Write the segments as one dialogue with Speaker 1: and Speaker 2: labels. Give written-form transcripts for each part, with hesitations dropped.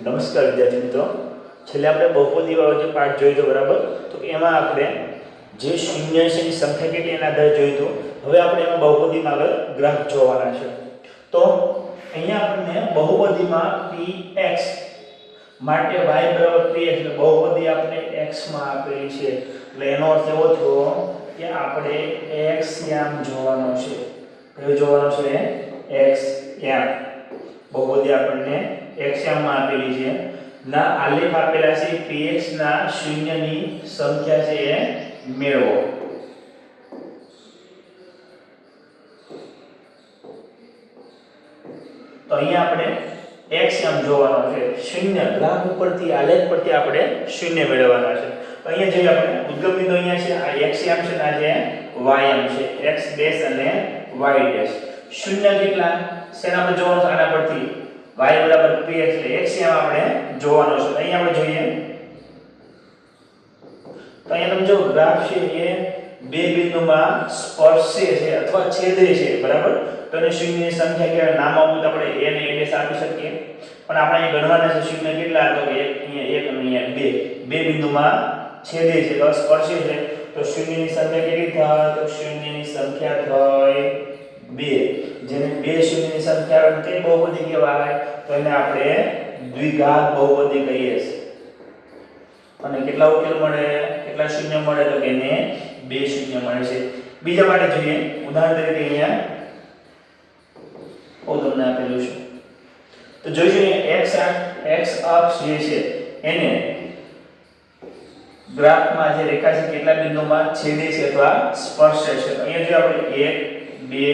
Speaker 1: નમસ્કાર વિદ્યાર્થી મિત્રો, છેલ્લે આપણે બહુપદીવાળો જે પાઠ જોયો હતો બરાબર, તો એમાં આપણે જે શૂન્ય છે એની સંખ્યા કેટલી એના આધારે જોયું હતું. હવે આપણે એમાં બહુપદીમાં આગળ ગ્રાફ જોવાના છે. તો અહીંયા આપણને બહુપદીમાં px માટે y બરાબર 3x એટલે બહુપદી આપણે x માં આપેલી છે. એટલે એનો અર્થ એવો થયો કે આપણે x યામ જોવાનો છે. કયો જોવાનો છે? x યામ. બહુપદી આપણને x યામ માં આપેલી છે. ના આલેખ આપેલા છે px ના શૂન્યની સંખ્યા છે એ મેળવો. તો અહીંયા આપણે x યામ જોવાનો છે. શૂન્ય ગ્રાફ ઉપરથી આલેખ પરથી આપણે શૂન્ય મેળવવાના છે. તો અહીંયા જોઈએ આપણે ઉદ્ગમ બિંદુ અહીંયા છે, આ x યામ છે અને આ જે y યામ છે, x ડેશ અને y ડેશ. શૂન્ય કેટલા શેના પર જોવાનું છે? આના પરથી y બરાબર px એટલે x યામ આપણે જોવાનો છે. અહીંયા આપણે જોઈએ તો અહીંયા તમે જો ગ્રાફ છે એ બે બિંદુમાં સ્પર્શે છે અથવા છેદે છે બરાબર. તો એને શૂન્યની સંખ્યા કહેવાય. નામ આપું તો આપણે a ને a ડેશ આપી શકીએ, પણ આપણે અહીં ગણવાના છે શૂન્ય કેટલા? તો કે અહીંયા 1 અને અહીંયા 2 બે બિંદુમાં છેદે છે તો સ્પર્શે છે. તો શૂન્યની સંખ્યા કેટલી થાય? તો શૂન્યની સંખ્યા થાય 2. જેને બે શૂન્યની સંખ્યા કઈ બહુપદી કહેવાય? તો એને આપણે દ્વિઘાત બહુપદી કહીએ છીએ. અને કેટલા ઉકેલ મળે? કેટલા શૂન્ય મળે? તો કે એને બે શૂન્ય મળે છે. બીજા માટે જોઈએ ઉદાહરણ તરીકે અહીંયા તમને આપેલું છે. તો જોઈશું x અક્ષ જે છે એને ગ્રાફમાં જે રેખા છે કેટલા બિંદુમાં છેદે છે અથવા સ્પર્શે છે. તો અહીંયા જો આપણે 1 2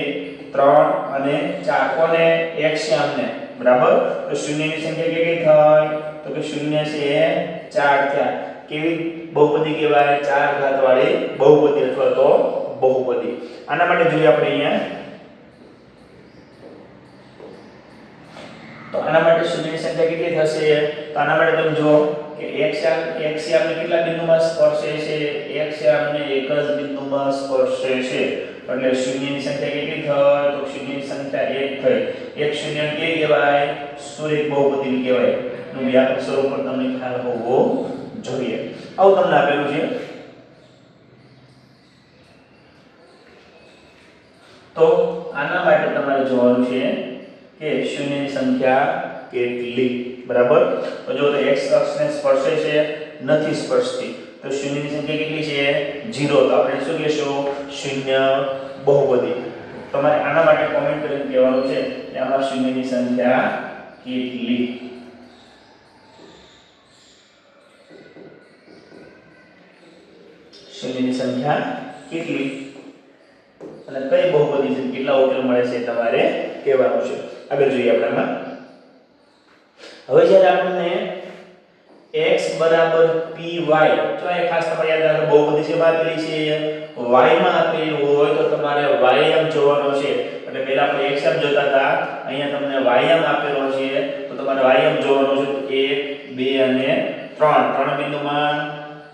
Speaker 1: 3 અને 4 કોને? x યામને બરાબર. તો શૂન્યની સંખ્યા કેટલી થાય? તો કે શૂન્ય છે એ 4 થયા. કેવી બહુપદી કહેવાય? 4 ઘાત વાળી બહુપદી અથવા તો બહુપદી. આના માટે જોઈએ આપણે અહીંયા તો આના માટે શૂન્યની સંખ્યા કેટલી થશે? તો આના માટે તમે જુઓ કે x યામને કેટલા બિંદુમાં સ્પર્શે છે? x યામને એક જ બિંદુમાં સ્પર્શે છે. એટલે શૂન્યની સંખ્યા કેટલી થાય? તો શૂન્યની સંખ્યા 1 થઈ. એક શૂન્ય કે કહેવાય? સુરેખ બહુપદી કહેવાય. નું વ્યાપક સ્વરૂપ પર તમને ખ્યાલ હોવો જોઈએ. આવું તમને આપેલું છે. તો આના માટે તમારે જોવાનું છે કે શૂન્યની સંખ્યા કેટલી બરાબર. તો જો તો x અક્ષને સ્પર્શે છે, નથી સ્પર્શતી. તો શૂન્યની સંખ્યા કેટલી છે? 0. તો આપણે શું કહેશું? શૂન્ય બહુપદી. તમારે આના માટે કોમેન્ટ કરીને કહેવાનું છે કે આમાં શૂન્યની સંખ્યા કેટલી. શૂન્યની સંખ્યા કેટલી અને કઈ બહુપદી છે, કેટલા ઉકેલ મળે છે તમારે કહેવાનું છે. આગળ જોઈએ આપણે આમાં. હવે જ્યારે આપણને x બરાબર py, તો એ ખાસ તમારે યાદ રાખો બહુપદી છે આપેલી છે, y માં આપેલી હોય તો તમારે y યામ જોવાનો છે. એટલે પહેલા આપણે x યામ જોતા હતા, અહીંયા તમને y યામ આપેલો છે તો તમારે y યામ જોવાનો છે. 1 2 અને 3 ત્રણ બિંદુમાં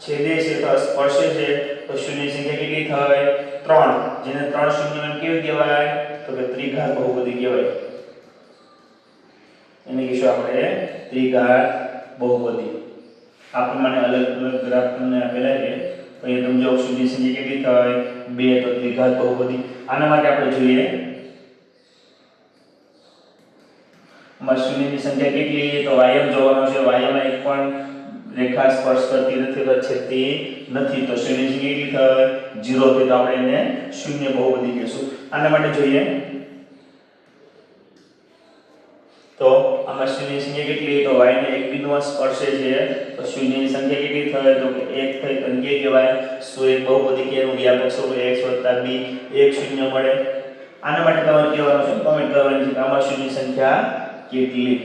Speaker 1: છેદે છે તો સ્પર્શે છે. તો શૂન્યની સંખ્યા કેટલી થાય? 3. જેને 3 શૂન્ય કેવી કહેવાય? તો કે ત્રિઘાત બહુપદી કહેવાય. એને કહીશું આપણે ત્રિઘાત બહુપદી. આ પ્રમાણે અલગ અલગ ગ્રાફ તમને આપેલા છે. તો એ તમે જો શૂન્ય સંખ્યા કેટલી થાય? 2. તો ત્રિઘાત બહુપદી. આના માટે આપણે જોઈએ આમાં શૂન્યની સંખ્યા કેટલી? તો y જોવાનો છે. y માં એક પણ રેખા સ્પર્શ કરતી નથી તો છેદતી નથી. તો શૂન્યની સંખ્યા કેટલી થાય? 0. તો આપણે એને શૂન્ય બહુપદી કહીશું. આના માટે જોઈએ તો આમાં શૂન્યની સંખ્યા કેટલી? તો y ને એક બિંદુમાં સ્પર્શે છે. તો શૂન્યની સંખ્યા કેટલી થાય? તો કે 1 થઈ. તો કે કહેવાય સુરેખ બહુપદી કે નું વ્યાપક સ્વરૂપ x + b 1 શૂન્ય મળે. આના માટે તમારે કહેવાનું છે, કોમેન્ટ કરવાની છે કે આમાં શૂન્યની સંખ્યા કેટલી.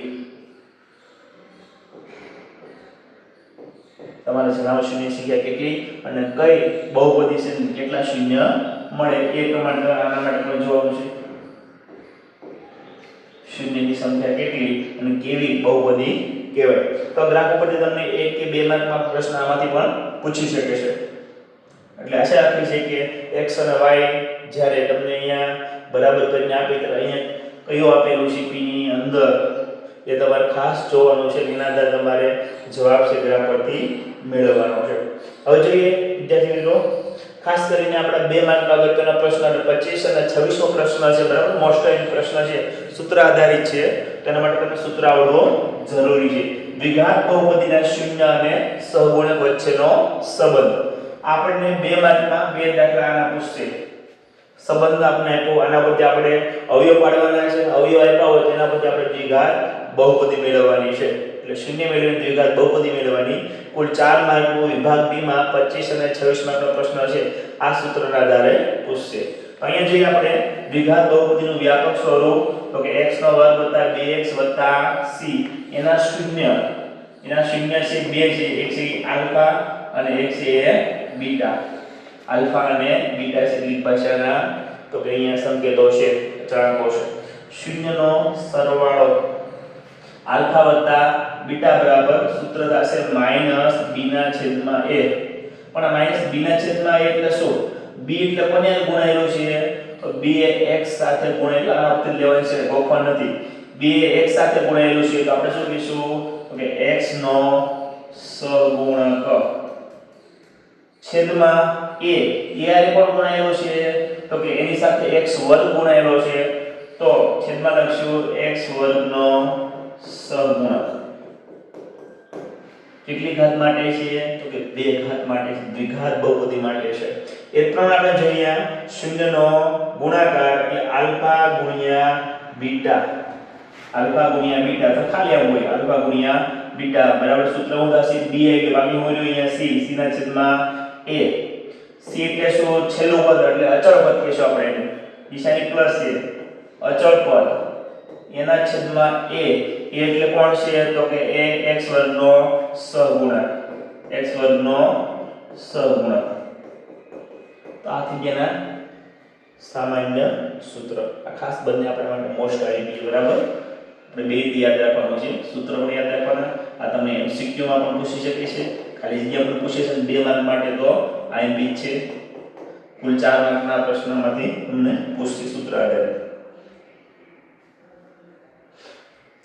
Speaker 1: તમારે જણાવો શૂન્યની સંખ્યા કેટલી અને કઈ બહુપદી છે કેટલા શૂન્ય મળે એ પ્રમાણે આના માટે પણ જોવાનું છે. શૂન્યની સંખ્યા કેટલી અને કેવી બહુપદી કહેવાય. તો ગ્રાફ ઉપરથી તમને 1 કે 2 માર્કમાં પ્રશ્ન આમાંથી પણ પૂછી શકે છે. એટલે આશા રાખી છે કે x અને y જ્યારે તમને અહીંયા બરાબર કરીને આપી તો અહીંયા કયું આપેલું છે p ની અંદર એ તમારે ખાસ જોવાનું છે, એના આધારે તમારે જવાબ છે તેના પરથી મેળવવાનો છે. હવે જોઈએ વિદ્યાર્થી મિત્રો, ખાસ કરીને આપણા 2 માર્કના અગત્યના પ્રશ્ન અને 25 અને 26મો પ્રશ્ન છે, બરાબર, મોસ્ટ ઇમ્પોર્ટન્ટ પ્રશ્ન છે, સૂત્ર આધારિત છે. તેના માટે તમને સૂત્ર આવડવું જરૂરી છે. દ્વિઘાત બહુપદીના શૂન્ય અને સહગુણક વચ્ચેનો સંબંધ. આપણને 2 માર્કમાં 2 દાખલા આના પૂછશે. સંબંધ આપણે આપ્યો, આના પરથી આપણે અવયવ પાડવાના છે. અવયવ આપ્યા હોય તેના પરથી આપણે દ્વિઘાત બહુપદી મેળવવાની છે. એટલે શૂન્ય મેળવીને દ્વિઘાત બહુપદી મેળવવાની. કુલ 4 માર્કનો વિભાગ બી માં 25 અને 26 માર્કનો પ્રશ્ન છે. આ સૂત્રના આધારે પૂછશે. તો અહીંયા જોઈએ આપણે દ્વિઘાત બહુપદીનું વ્યાપક સ્વરૂપ, તો કે x2 2x c એના શૂન્ય છે 2 છે, એક છે આલ્ફા અને એક છે બીટા. આલ્ફા અને બીટા છે ગ્રીક ભાષાના, તો કે અહીંયા સંકેતો છે, અચળાંકો છે. શૂન્યનો સરવાળો આલ્ફા વત્તા બીટા બરાબર સૂત્ર થશે -b ના છેદમાં a. પણ આ -b ના છેદમાં a એટલે શું? b એટલે કોને ગુણાયેલું છે? તો b એ x સાથે ગુણાયેલું, આ વખતે લેવાનું છે, ગોખવાનું નથી. b એ x સાથે ગુણાયેલું છે, તો આપણે શું કહીશું? તો કે x નો સહગુણક છેદમાં a. આરે કોણ ગુણાયેલો છે? તો કે એની સાથે x વર્ગ ગુણાયેલો છે, તો છેદમાં લખશું x વર્ગ નો સહગુણક. કેટલી ઘાત માટે છે? તો કે 2 ઘાત માટે, દ્વિઘાત બહુપદી માટે છે. એ ત્રણ આપણે જોઈએ. શૂન્યનો ગુણાકાર એટલે આલ્ફા ગુણ્યા બીટા. આલ્ફા ગુણ્યા બીટા તો ખાલી આમ હોય, આલ્ફા ગુણ્યા બીટા બરાબર સૂત્ર હું થશે b એટલે બાકી હોય અહીંયા c, c ના છેદમાં a. c એટલે શું? છેલ્લું પદ એટલે અચળ પદ કહેશું આપણે એને. નિશાની પ્લસ છે, અચળ પદ એના છેદમાં a. એટલે કોણ છે? તો કે a x વર્ગ નો સહગુણક. x વર્ગ નો સહગુણક. તો આ થઈ ગયા સામાન્ય સૂત્ર. આ ખાસ બંને આપણા માટે મોસ્ટ આઈએમપી, બરાબર, આપણે બે રીતે યાદ રાખવાનું છે. સૂત્ર પણ યાદ રાખવાના. આ તમને એમસીક્યુ માં પણ પૂછી શકે છે, ખાલી જગ્યા પણ પૂછે છે. 2 માર્ક માટે તો આઈએમપી છે. કુલ 4 માર્કના પ્રશ્નોમાંથી તમને પૂછશે સૂત્ર આધારે.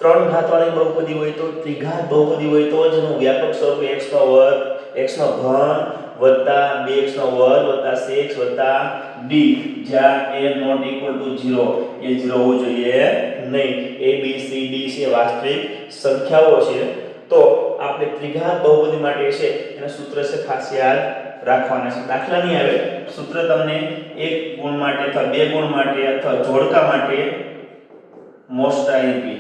Speaker 1: 3 ઘાતવાળી બહુપદી હોય તો, ત્રિઘાત બહુપદી હોય તો જ એનું વ્યાપક સ્વરૂપ x નો વર્ગ, x નો ઘન વત્તા 2x નો વર્ગ વત્તા cx વત્તા d, જ્યાં a not equal to 0, એ 0 હોવું જોઈએ નહીં. a b c d છે વાસ્તવિક સંખ્યાઓ છે. તો આપણે ત્રિઘાત બહુપદી માટે છે એના સૂત્ર છે ખાસ યાદ રાખવાના છે. દાખલા નહીં આવે, સૂત્ર તમને 1 ગુણ માટે અથવા 2 ગુણ માટે અથવા જોડકા માટે મોસ્ટ આઈએમપી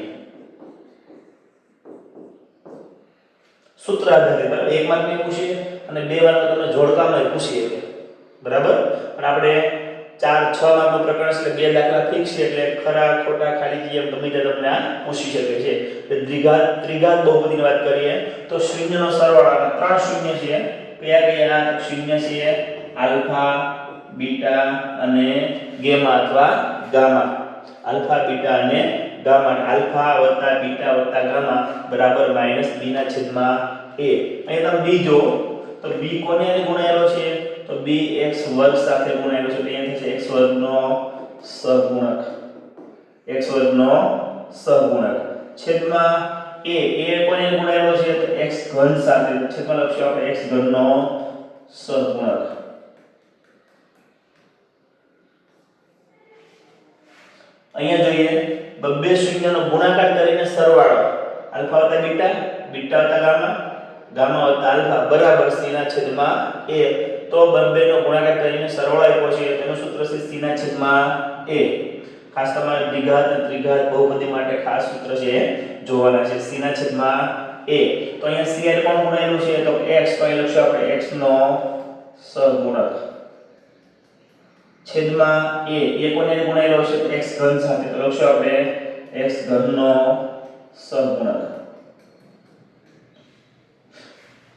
Speaker 1: સૂત્ર આધારિત, બરાબર. 1 માર્ક ને પૂછીએ અને 2 માર્ક તમને જોડકામાં પૂછીએ, બરાબર. અને આપણે 4-6 માર્કનું પ્રકરણ છે એટલે 2 દાખલા ફિક્સ છે, એટલે ખરા ખોટા ખાલી જગ્યા ગમે તે તમને આ પૂછી શકે છે. એટલે ત્રિઘાત બહુપદીની વાત કરીએ તો શૂન્યનો સરવાળો, 3 શૂન્ય છે. કયા શૂન્ય છે? આલ્ફા, બીટા અને ગામા અથવા ગામા. આલ્ફા, બીટા અને ગામા. આલ્ફા વત્તા બીટા વત્તા ગામા બરાબર -b ના છેદમાં a. અહીં તમે b જો તો b કોને ગુણાયેલો છે? તો b x વર્ગ સાથે ગુણાયેલો છે, એટલે અહીં થશે x વર્ગ નો સહગુણક. x વર્ગ નો સહગુણક છેદમાં a. કોને ગુણાયેલો છે? તો x ઘન સાથે, છેદમાં લખશું આપણે x ઘન નો સહગુણક. અહીંયા જોઈએ બબ્બે શૂન્યનો ગુણાકાર કરીને સરવાળો આલ્ફા વત્તા બીટા, બીટા વત્તા ગામા, ગામા વત્તા આલ્ફા બરાબર c ના છેદમાં a. તો બબ્બેનો ગુણાકાર કરીને સરવાળો આપ્યો છે, તેનું સૂત્ર છે c ના છેદમાં a. ખાસ તમારે દ્વિઘાત અને ત્રિઘાત બહુપદી માટે ખાસ સૂત્ર છે જોવાના છે, c ના છેદમાં a. તો અહીંયા c એટલે કોણ ગુણાયેલું છે? તો x. તો અહીં લખશું આપણે x નો સહગુણક છેદમાં a. કોને ગુણાયેલો છે? તો x ઘન સાથે, તો લખશું આપણે x ઘન નો સહગુણક.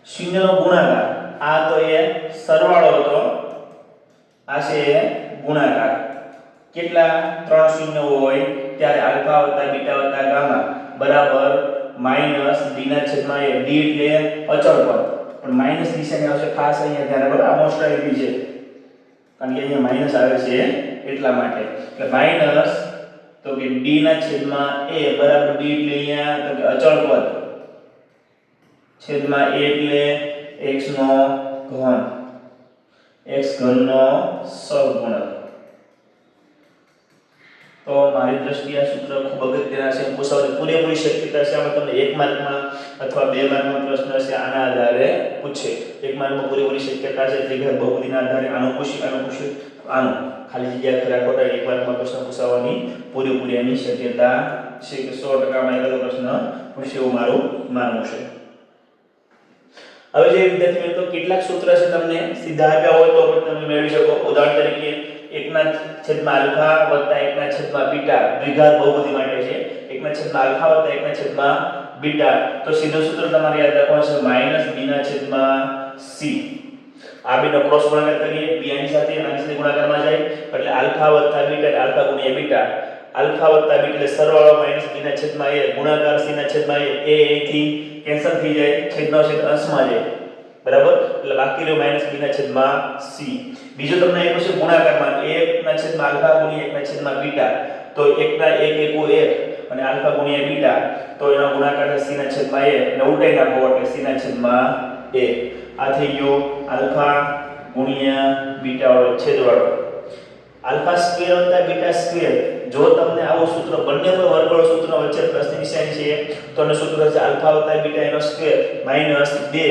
Speaker 1: શૂન્યનો ગુણાકાર, આ તો એ સરવાળો હતો, આ છે ગુણાકાર. કેટલા? 3 શૂન્ય હોય ત્યારે આલ્ફા વત્તા બીટા વત્તા ગામા બરાબર -b ના છેદમાં a. d એટલે અચળ પદ, પણ માઈનસ નિશાની આવશે, ખાસ અહીંયા ધ્યાન રાખો. આ મોસ્ટ આઈએમપી છે કારણ કે અહીંયા માઈનસ આવે છે એટલા માટે. એટલે તો કે b ના છેદમાં a બરાબર b એટલે અહીંયા તો કે અચળ પદ છેદમાં a એટલે x નો ઘન x ઘન નો સહગુણક. તો મારી દ્રષ્ટિએ આ સૂત્ર ખૂબ અગત્યના છે. પૂછાવાની પૂરેપૂરી શક્યતા છે આમાં તમને 1 માર્કમાં અથવા 2 માર્કનો પ્રશ્ન છે આના આધારે પૂછે. 1 માર્કમાં પૂરેપૂરી શક્યતા છે દ્વિઘાત બહુપદીના આધારે આનું પૂછે આનું ખાલી જગ્યા ખરા ખોટા 1 માર્કમાં પ્રશ્ન પૂછાવાની પૂરેપૂરી એની શક્યતા છે કે 100% માં એકાદો પ્રશ્ન પૂછે એવું મારું માનવું છે. હવે જે વિદ્યાર્થી મિત્રો કેટલાક સૂત્ર છે તમને સીધા આપ્યા હોય તો પણ તમે મેળવી શકો. ઉદાહરણ તરીકે 1/α વત્તા 1/β દ્વિઘાત બહુપદી માટે છે. 1/α વત્તા 1/β તો સીધું સૂત્ર તમારે યાદ રાખવાનું છે -b/c. આ બેનો ક્રોસ ગુણાકાર કરીએ b આની સાથે ગુણાકારમાં જાય એટલે α વત્તા β એટલે α ગુણ્યા β. α વત્તા β એટલે સરવાળો -b/a ગુણાકાર c/a એ થી કેન્સલ થઈ જાય છેદનો છેદ અંશમાં જાય બરાબર એટલે બાકી રહ્યો -b/c. બીજો તમને આપ્યો છે ગુણાકારમાં 1/α ગુણ્યા 1/β તો 1/1 = 1 અને α ગુણ્યા β તો એનો ગુણાકાર છે c/a અને ઉલટાઈ નાખો એટલે c/a. આ થઈ ગયો α ગુણ્યા β વાળો છેદવાળો α² β² જો તમને આવું સૂત્ર બંને પર વર્ગવાળો સૂત્ર વચ્ચે પ્લસની નિશાની છે તો એનું સૂત્ર છે α β એનો સ્ક્વેર -2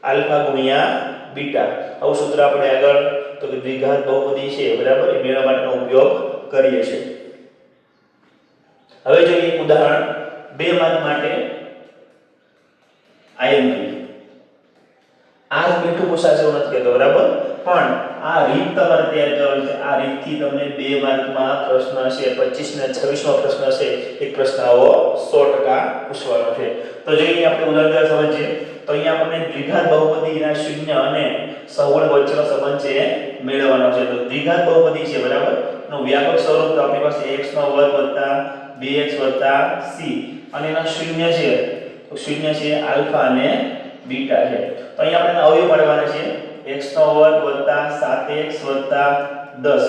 Speaker 1: આલ્ફા ગુણ્યા બીટા. આવું સૂત્ર આપણે આગળ તો કે દ્વિઘાત બહુપદી છે બરાબર એ મેળવવા માટેનો ઉપયોગ કરીએ છીએ. હવે જોઈએ એક ઉદાહરણ 2 માર્ક માટે IMP. આ મીઠું પૂછાશે એવું નથી કહેતો બરાબર પણ આ રીત તમારે તૈયાર કરવાની છે. આ રીતથી તમને 2 માર્કમાં પ્રશ્ન છે 25 ને 26 નો પ્રશ્ન છે એક પ્રશ્ન આવો 100% પૂછવાનો છે. તો જોઈએ આપણે ઉદાહરણ સમજીએ. તો અહીંયા આપણને દ્વિઘાત બહુપદીના શૂન્ય અને સહગુણક વચ્ચેનો સંબંધ છે મેળવવાનો છે. તો દ્વિઘાત બહુપદી છે બરાબર નું વ્યાપક સ્વરૂપ તો આપણી પાસે x² + 2x c અને એના શૂન્ય છે તો શૂન્ય છે આલ્ફા અને બીટા છે. તો અહીંયા આપણે અવયવ પાડવાના છે x² + 7x + 10.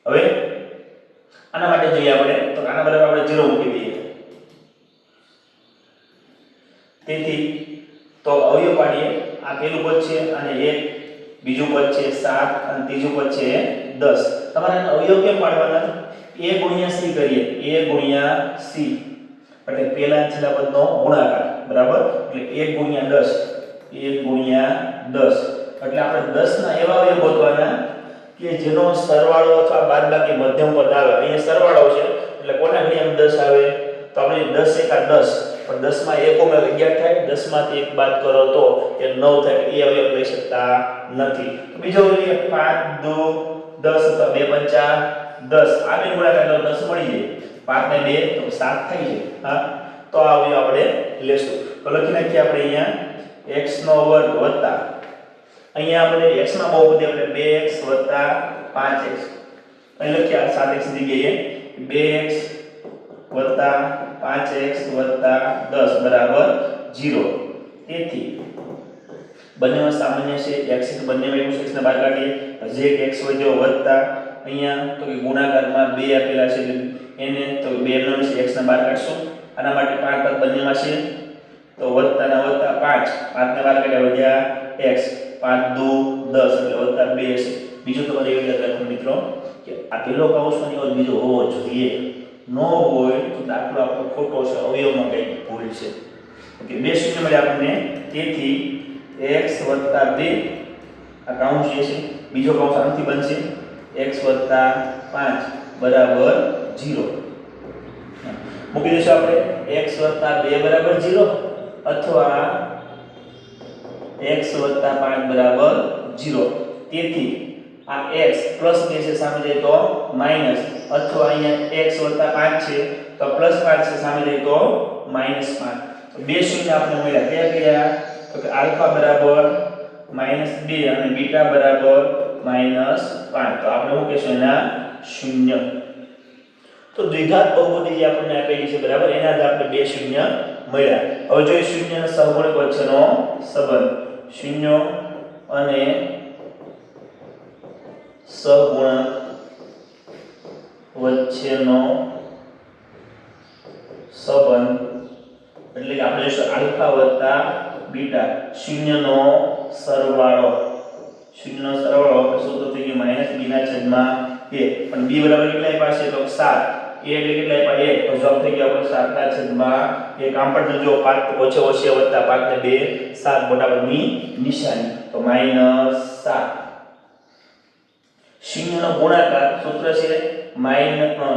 Speaker 1: હવે આના માટે જોઈએ આપણે તો આના બરાબર આપણે 0 મૂકી દઈએ. તેથી તો અવયવ પાડીએ. આ પહેલું પદ છે અને 1 બીજું પદ છે 7 અને ત્રીજું પદ છે 10. તમારે આનો અવયવ કેમ પાડવાના a * c કરીએ a * c એટલે પહેલા છેલ્લા પદનો ગુણાકાર બરાબર એટલે 1 * 10 એટલે આપણે 10 ના એવા અવયવ ગોતવાના કે જેનો સરવાળો અથવા બાદબાકી મધ્યમ પદ આવે. અહીંયા સરવાળો છે એટલે કોના ઘડિયામાં 10 આવે તો આપણે 10 * 1 = 10 પણ 10 માં 1 ઉમેરો 11 થાય 10 માંથી 1 બાદ કરો તો એ 9 થાય. એ અવયવ લઈ શકતા નથી. બીજો લઈએ 5 * 2 10 અથવા 2 * 5 10 આ બે ગુણાકાર કરો 10 મળી જાય 5 ને 2 તો 7 થઈ જાય. હા તો આ અવયવ આપણે લેશું. તો લખી નાખીએ આપણે અહીંયા x² વત્તા અહીંયા આપણે x ના બહુપદી આપણે 2x + 5x અહીં લખીએ 7x ની જગ્યાએ 2x + 5x + 10 બરાબર 0. તેથી બંનેમાં સામાન્ય છે x બંનેમાં એવું x ને બહાર કાઢીએ જે x વધ્યો વત્તા અહીંયા તો કે ગુણાકારમાં 2 આપેલા છે એને તો 2 નો x ને બહાર કાઢશું. આના માટે 5 પદ બંનેમાં છે તો વત્તા ના વત્તા 5 5 ને બહાર કાઢ્યા વધ્યા x 5 * 2 10 એટલે વત્તા 2 છે. બીજું તમારે એવું યાદ રાખવું મિત્રો કે આ પેલો કૌંસમાં એવો બીજો હોવો જોઈએ. નો હોય તો દાખલો આપણો ખોટો છે અવયવમાં કંઈક ભૂલ છે. ઓકે 2 શૂન્ય મળ્યા આપણને. તેથી x + 2 આ કૌંસ જે છે બીજો કૌંસ આનાથી બનશે x + 5 બરાબર 0. મૂકી દઈશું આપણે x + 2 બરાબર 0 અથવા x + 5 બરાબર 0. તેથી આ x +2 છે સામે જાય તો માઈનસ અથવા અહીંયા x + 5 છે તો +5 છે સામે જાય તો -5. તો બે શૂન્ય આપણે મળ્યા કયા તો કે આલ્ફા બરાબર -2 અને બીટા બરાબર -5. તો આપણે શું કહેશું એના શૂન્ય. તો દ્વિઘાત બહુપદી જે આપણને આપેલી છે બરાબર એના આધારે આપણે બે શૂન્ય મળ્યા. હવે જોઈએ શૂન્ય અને સહગુણક વચ્ચેનો સંબંધ. શૂન્ય અને સહગુણક વચ્ચેનો સંબંધ એટલે કે આપણે જોઈશું આલ્ફા વત્તા બીટા શૂન્યનો સરવાળો સૂત્ર થઈ ગયું -b ના છેદમાં a પણ b બરાબર કેટલા આપ્યા છે તો 7 a એટલે કેટલા આપ્યા 1 તો જવાબ થઈ ગયો આપણો 7 ના છેદમાં 1 આમ પણ જો 5 ઓછે ઓછે વત્તા 5 ને 2 7 બરાબરની નિશાની તો -7 શૂન્યનો ગુણાકાર સૂત્ર છે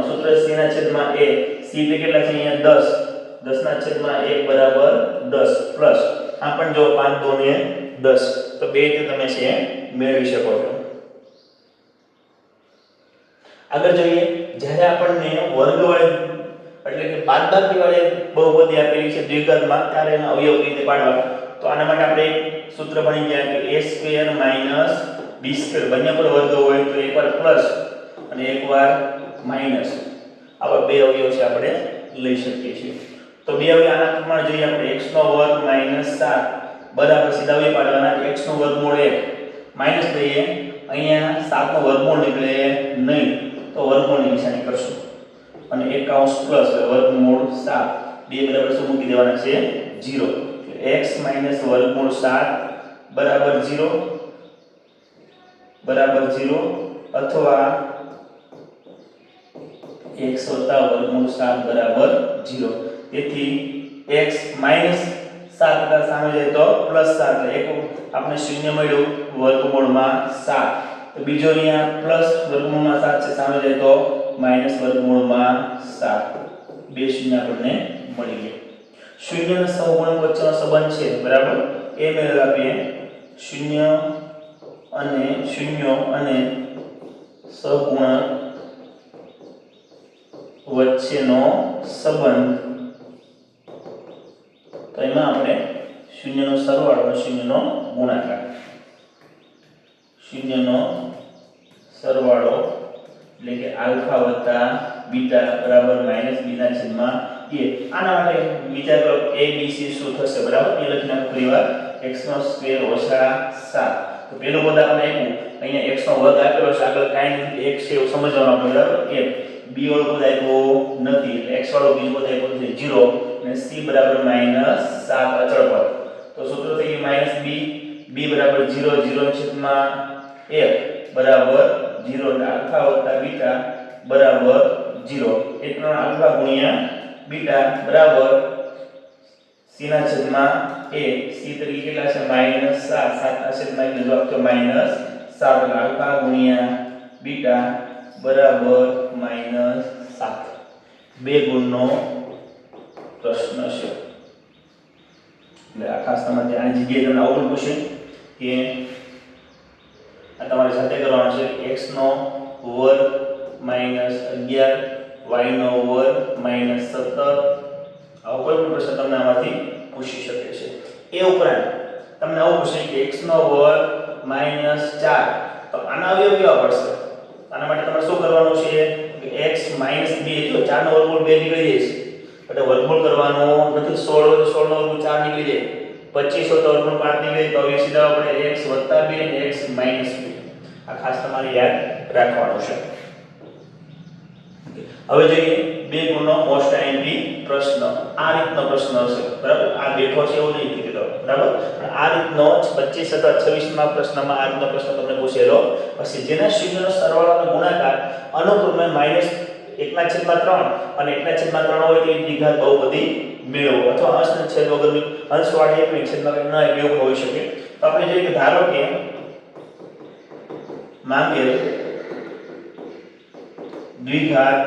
Speaker 1: સૂત્ર c ના છેદમાં a c એટલે કેટલા છે અહીંયા 10 10 ના છેદમાં 1 બરાબર 10 પ્લસ આ પણ જો 5 2 ને 10 તો બે રીતે તમે છે મેળવી શકો છો આગળ જોઈએ જ્યારે આપણને વર્ગવાળી એટલે કે બાદબાકી વાળી બહુપદી આપેલી છે દ્વિઘાતમાં ત્યારે એના અવયવ કઈ રીતે પાડવા તો આના માટે આપણે એક સૂત્ર ભણી ગયા કે a² - b² બંને પર વર્ગ હોય તો એકવાર પ્લસ અને એકવાર માઈનસ આવા બે અવયવ છે આપણે લઈ શકીએ છીએ તો બે અવયવ આના પ્રમાણે જોઈએ આપણે x² - 7 બરાબર સીધા અવયવ પાડવાના x નું વર્ગમૂળ 1 માઈનસ લઈએ અહીંયા 7 નો વર્ગમૂળ નીકળે નહીં તો વર્ગમૂળની નિશાની કરશું અને 1 કૌંસ પ્લસ એટલે વર્ગમૂળ 7 બે બરાબર શું મૂકી દેવાના છે 0 એટલે x - વર્ગમૂળ 7 બરાબર 0 અથવા x + વર્ગમૂળ 7 બરાબર 0 તેથી x - 7 કરતા સામે જાય તો +7 એટલે એક આપણે શૂન્ય મળ્યું વર્ગમૂળમાં 7 તો બીજો અહીંયા પ્લસ વર્ગમૂળમાં 7 છે સામે જાય તો માઈનસ વર્ગમૂળમાં 7 બે શૂન્ય આપણને મળી ગયા શૂન્ય અને સહગુણક વચ્ચેનો સંબંધ છે બરાબર એ મેળવવા આપીએ શૂન્ય અને સહગુણક વચ્ચેનો સંબંધ તો એમાં આપણે શૂન્યનો સરવાળો અને શૂન્યનો ગુણાકાર શૂન્યનો સરવાળો એટલે કે આલ્ફા વત્તા બીટા બરાબર -b ના છેદમાં a આના માટે વિચાર કરો a b c શું થશે બરાબર એ લખી નાખો ફરીવાર x² - 7 તો પેલું પદ આપણે આપ્યું અહીંયા x નો વર્ગ આપેલો છે આગળ કાઈ નથી x છે એવું સમજવાનું આપણે બરાબર 1 b વાળો પદ આપ્યો નથી એટલે x વાળો બીજો પદ આપ્યો છે 0 અને c બરાબર -7 અચળ પદ તો સૂત્ર થઈ ગયું -b બરાબર 0 0 ની છેદમાં 1 બરાબર 0 એટલે આલ્ફા વત્તા બીટા બરાબર 0 એટલે આલ્ફા ગુણ્યા બીટા બરાબર c ના છેદમાં a c તરીકે કેટલા છે -7 7 ના છેદમાં એટલે જવાબ તો -7 એટલે આલ્ફા ગુણ્યા બીટા બરાબર -7 બે ગુણનો પ્રશ્ન છે એટલે આ ખાસ તમારે આની જગ્યાએ તમને આવું પૂછે કે આ તમારે સાથે કરવાનું છે x નો વર્ગ -11 y નો વર્ગ -17 આવો કોઈ પણ પ્રશ્ન તમને આમાંથી પૂછી શકે છે એ ઉપરાંત તમને આવું પૂછે કે x નો વર્ગ -4 તો આના અવયવ કેવા પડશે આના માટે તમારે શું કરવાનું છે કે x - 2 જો 4 નો વર્ગમૂળ 2 નીકળી જશે એટલે વર્ગમૂળ કરવાનો નથી 16 હોય તો 16 નો વર્ગમૂળ 4 નીકળી જાય 25 હોય તો વર્ગમૂળ 5 નીકળી જાય તો હવે સીધા આપણે x + 2 અને x - 2 આ ખાસ તમારે યાદ રાખવાનું છે હવે જોઈએ બે ગુણનો મોસ્ટ આઈએમપી પ્રશ્ન આ રીતનો પ્રશ્ન હશે બરાબર આ બેઠો છે એવું નહીં કીધું બરાબર આ રીતનો 25 અથવા 26 માં પ્રશ્નમાં આ રીતનો પ્રશ્ન તમને પૂછેલો હશે જેના શૂન્યનો સરવાળો અને ગુણાકાર અનુક્રમે -1/3 અને 1/3 હોય તો દ્વિઘાત બહુપદી મેળવો અથવા અંશના છેદ વગરની અંશવાળી એકની છેદમાં કંઈ ન આવે એવું હોઈ શકે તો આપણે જોઈએ કે ધારો કે માંગેલ દ્વિઘાત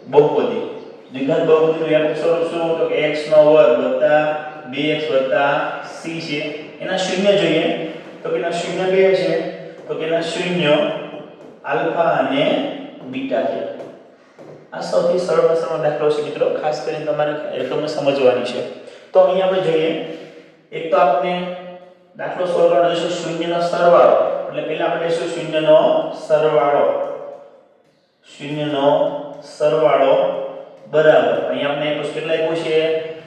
Speaker 1: બહુપદી નું વ્યાપક સ્વરૂપ શું તો કે x નો વર્ગ વત્તા 2x વત્તા c છે એના શૂન્ય જોઈએ તો કે એના શૂન્ય કયા છે તો કે એના શૂન્ય આલ્ફા અને બીટા છે આ સૌથી સરળ દાખલો છે મિત્રો ખાસ કરીને તમારે એકદમ સમજવાની છે તો અહીંયા આપણે જોઈએ એક તો આપણે દાખલો સોલ્વ કરવા જઈશું શૂન્યનો સરવાળો એટલે પહેલા આપણે લઈશું શૂન્યનો સરવાળો બરાબર અહીંયા આપણે કેટલા આપ્યું છે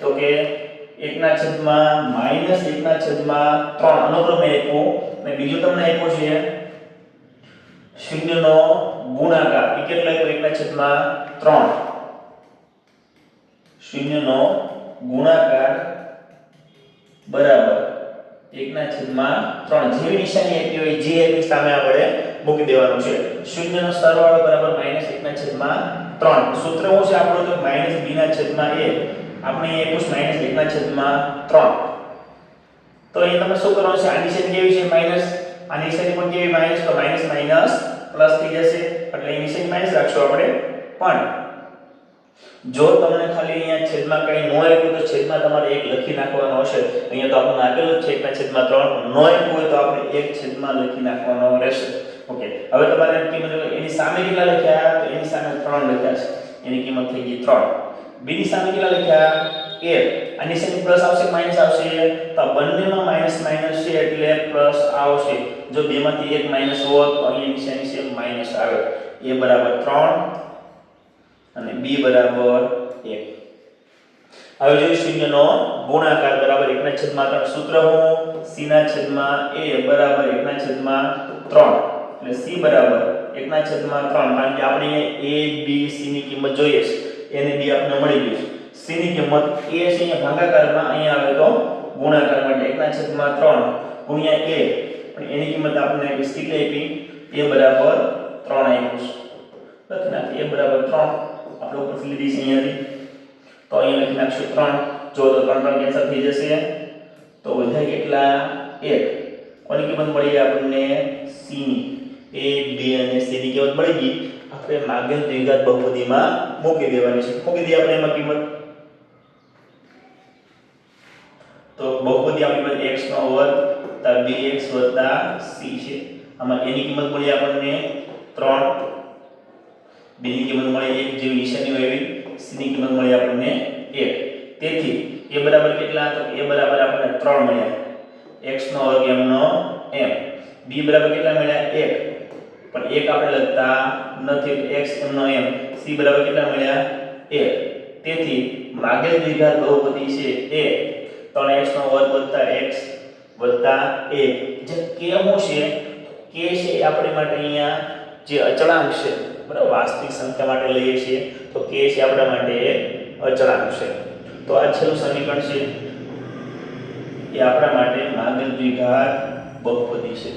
Speaker 1: તો કે 1/-1/3 અનુક્રમે આપ્યું અને બીજું તમને આપ્યું છે શૂન્યનો ગુણાકાર એ કેટલો આપ્યો 1/3 શૂન્યનો ગુણાકાર બરાબર 1/3 જેવી નિશાની આપી હોય જે એની સામે આપણે મૂકી દેવાનું છે શૂન્યનો સરવાળો બરાબર -1/3 સૂત્ર શું છે આપણું તો -b/a આપણે એ પૂછ -1/3 તો અહીં તમે શું કરવાનું છે આ નિશાની કેવી છે માઈનસ આ નિશાની પણ કેવી માઈનસ તો માઈનસ માઈનસ પ્લસ થઈ જશે એટલે એ નિશાની માઈનસ રાખશું આપણે પણ જો તમને ખાલી અહીંયા છેદમાં કઈ ન આપ્યું તો છેદમાં તમારે 1 લખી નાખવાનો હશે અહીંયા તો આપણને આપેલું છે 1/3 ન આપ્યું હોય તો આપણે 1 છેદમાં લખી નાખવાનો રહેશે ઓકે હવે તમારે કિંમત એની સામે કેટલા લખ્યા તો એની સામે 3 લખ્યા છે એની કિંમત થઈ ગઈ 3 b ની સામે કેટલા લખ્યા 1 આની સામે પ્લસ આવશે માઈનસ આવશે તો બંનેમાં માઈનસ માઈનસ છે એટલે પ્લસ આવશે જો બેમાંથી એક માઈનસ હોત તો અહીંયા નિશાની છે માઈનસ આવે a બરાબર 3 અને b બરાબર 1 હવે જોઈએ શૂન્યનો ગુણાકાર બરાબર 1/3 સૂત્ર હું c ના છેદમાં a બરાબર 1/3 એટલે c બરાબર 1/3 કારણ કે આપણે a b c ની કિંમત જોઈએ છે a ને b આપણને મળી ગયું છે c ની કિંમત a છે અહીંયા ભાગાકારમાં અહીંયા આવે તો ગુણાકાર માટે 1/3 ગુણ્યા a પણ એની કિંમત આપણને કેટલી આપી a બરાબર 3 આપ્યું છે લખી નાખીએ a બરાબર 3 આપણે ઉપરથી લીધી છે અહીંયાથી તો અહીંયા લખી નાખશું 3 જો તો 3 3 કેન્સલ થઈ જશે તો વધ્યા કેટલા 1 કોની કિંમત મળી આપણને c ની a b અને c ની કિંમત મળી ગઈ આપણે માગેલ દ્વિઘાત બહુપદીમાં મૂકી દેવાની છે મૂકી દઈએ આપણે એમાં કિંમત તો બહુપદી આપણી પાસે x નો વર્ગ bx c છે આમાં a ની કિંમત મળી આપણને 3 b ની કિંમત મળી 1 જેવી નિશાની આવી c ની કિંમત મળી આપણને 1 તેથી a બરાબર કેટલા તો a બરાબર આપણને 3 મળ્યા x નો વર્ગ m નો m b બરાબર કેટલા મળ્યા 1 પણ 1 આપણે લખતા નથી x m નો m c બરાબર કેટલા મળ્યા 1 તેથી માગેલ દ્વિઘાત બહુપદી છે એ 3x નો વર્ગ x 1 જે k શું છે k છે આપણે માટે અહીંયા જે અચળાંક છે બરાબર વાસ્તવિક સંખ્યા માટે લઈએ છીએ તો k છે આપણા માટે અચળાંક છે તો આ છેલ્લું સમીકરણ છે એ આપણા માટે માગેલ દ્વિઘાત બહુપદી છે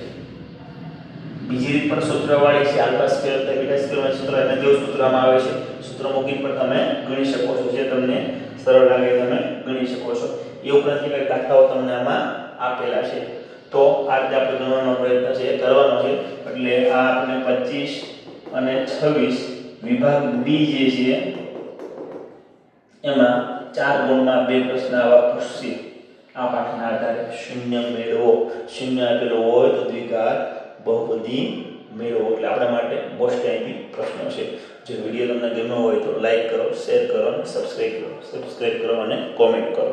Speaker 1: બીજી રીત પણ સૂત્રવાળી છે આલ્ફા સ્ક્વેર બીટા સ્ક્વેર નું સૂત્ર અને જેવું સૂત્રમાં આવે છે સૂત્ર મૂકીને પણ તમે ગણી શકો છો જે તમને સરળ લાગે તમે ગણી શકો છો એ ઉપરાંત કેટલાક દાખલાઓ તમને આમાં આપેલા છે તો આ રીતે આપણે ગણવાનો પ્રયત્ન છે કરવાનો છે એટલે આ આપણે 25 અને 26 વિભાગ બી જે છે એમાં 4 ગુણમાં 2 પ્રશ્ન આવા પૂછશે આ પાઠના આધારે શૂન્ય મેળવો શૂન્ય આપેલો હોય તો દ્વિઘાત બહુપદી મેળવો એટલે આપણા માટે મોસ્ટ આઈપી પ્રશ્નો છે જો વિડીયો તમને ગમ્યો હોય તો લાઈક કરો શેર કરો અને સબસ્ક્રાઇબ કરો અને કોમેન્ટ કરો